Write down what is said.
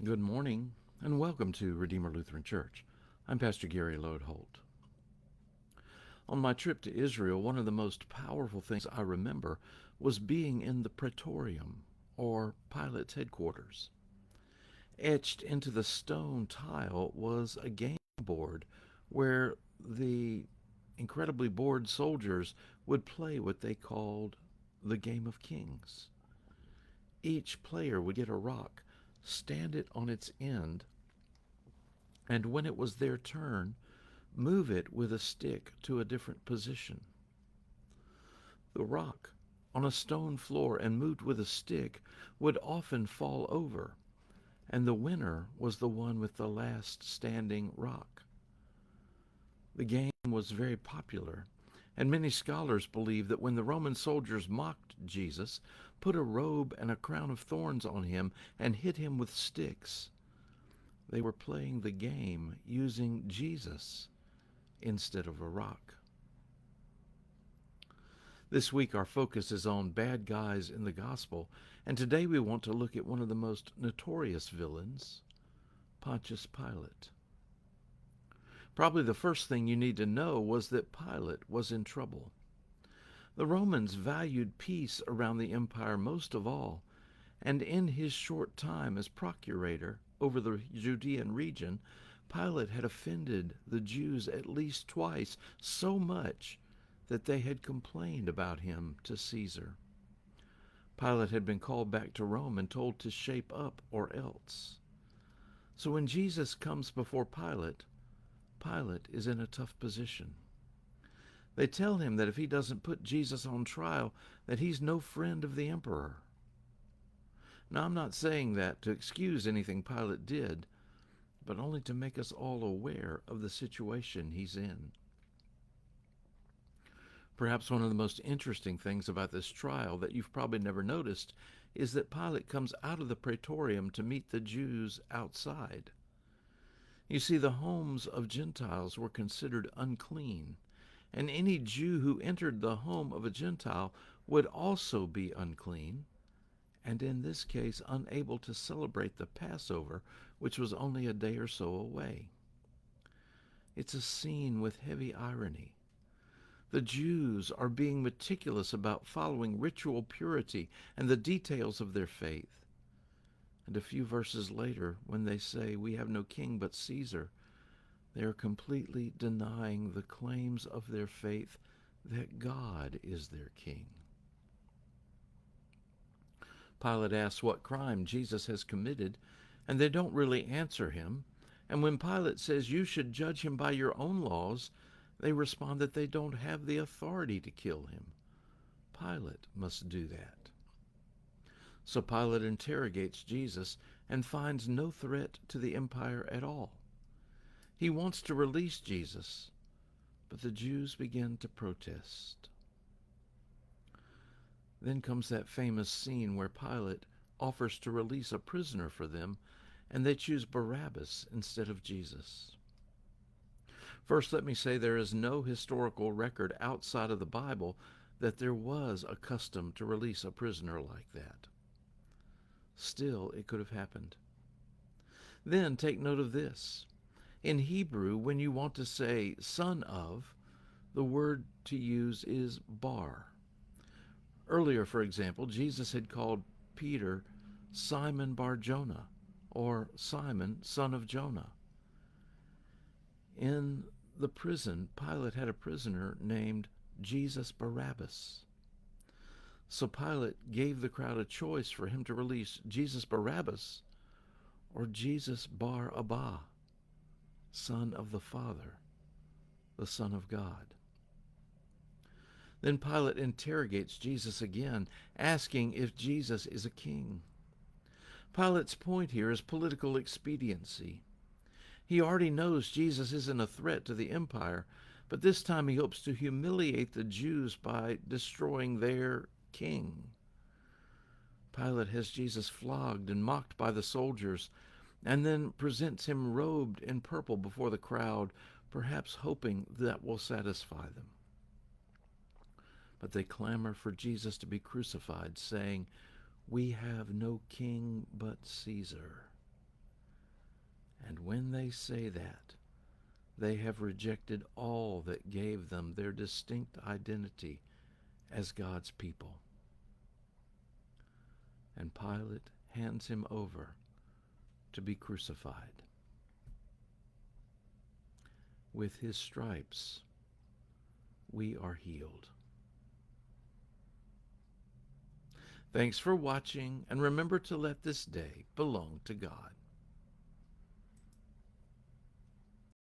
Good morning, and welcome to Redeemer Lutheran Church. I'm Pastor Gary Lodeholt. On my trip to Israel, one of the most powerful things I remember was being in the Praetorium, or Pilate's headquarters. Etched into the stone tile was a game board where the incredibly bored soldiers would play what they called the Game of Kings. Each player would get a rock, stand it on its end, and when it was their turn, move it with a stick to a different position. The rock, on a stone floor and moved with a stick, would often fall over, and the winner was the one with the last standing rock. The game was very popular, and many scholars believe that when the Roman soldiers mocked Jesus, put a robe and a crown of thorns on him, and hit him with sticks, they were playing the game using Jesus instead of a rock. This week our focus is on bad guys in the gospel, and today we want to look at one of the most notorious villains, Pontius Pilate. Probably the first thing you need to know was that Pilate was in trouble. The Romans valued peace around the empire most of all, and in his short time as procurator over the Judean region, Pilate had offended the Jews at least twice, so much that they had complained about him to Caesar. Pilate had been called back to Rome and told to shape up or else. So when Jesus comes before Pilate, Pilate is in a tough position. They tell him that if he doesn't put Jesus on trial, that he's no friend of the emperor. Now, I'm not saying that to excuse anything Pilate did, but only to make us all aware of the situation he's in. Perhaps one of the most interesting things about this trial that you've probably never noticed is that Pilate comes out of the praetorium to meet the Jews outside. You see, the homes of Gentiles were considered unclean, and any Jew who entered the home of a Gentile would also be unclean, and in this case unable to celebrate the Passover, which was only a day or so away. It's a scene with heavy irony. The Jews are being meticulous about following ritual purity and the details of their faith. And a few verses later, when they say, "We have no king but Caesar," they are completely denying the claims of their faith that God is their king. Pilate asks what crime Jesus has committed, and they don't really answer him. And when Pilate says, "You should judge him by your own laws," they respond that they don't have the authority to kill him. Pilate must do that. So Pilate interrogates Jesus and finds no threat to the empire at all. He wants to release Jesus, but the Jews begin to protest. Then comes that famous scene where Pilate offers to release a prisoner for them, and they choose Barabbas instead of Jesus. First, let me say there is no historical record outside of the Bible that there was a custom to release a prisoner like that. Still, it could have happened. Then take note of this. In Hebrew, when you want to say son of, the word to use is bar. Earlier, for example, Jesus had called Peter Simon Bar-Jonah, or Simon, son of Jonah. In the prison, Pilate had a prisoner named Jesus Barabbas. So Pilate gave the crowd a choice for him to release Jesus Barabbas or Jesus Bar-Abba, son of the Father, the Son of God. Then Pilate interrogates Jesus again, asking if Jesus is a king. Pilate's point here is political expediency. He already knows Jesus isn't a threat to the empire, but this time he hopes to humiliate the Jews by destroying their king. Pilate has Jesus flogged and mocked by the soldiers, and then presents him robed in purple before the crowd, perhaps hoping that will satisfy them. But they clamor for Jesus to be crucified, saying, "We have no king but Caesar." And when they say that, they have rejected all that gave them their distinct identity as God's people. And Pilate hands him over to be crucified. With his stripes, we are healed. Thanks for watching, and remember to let this day belong to God.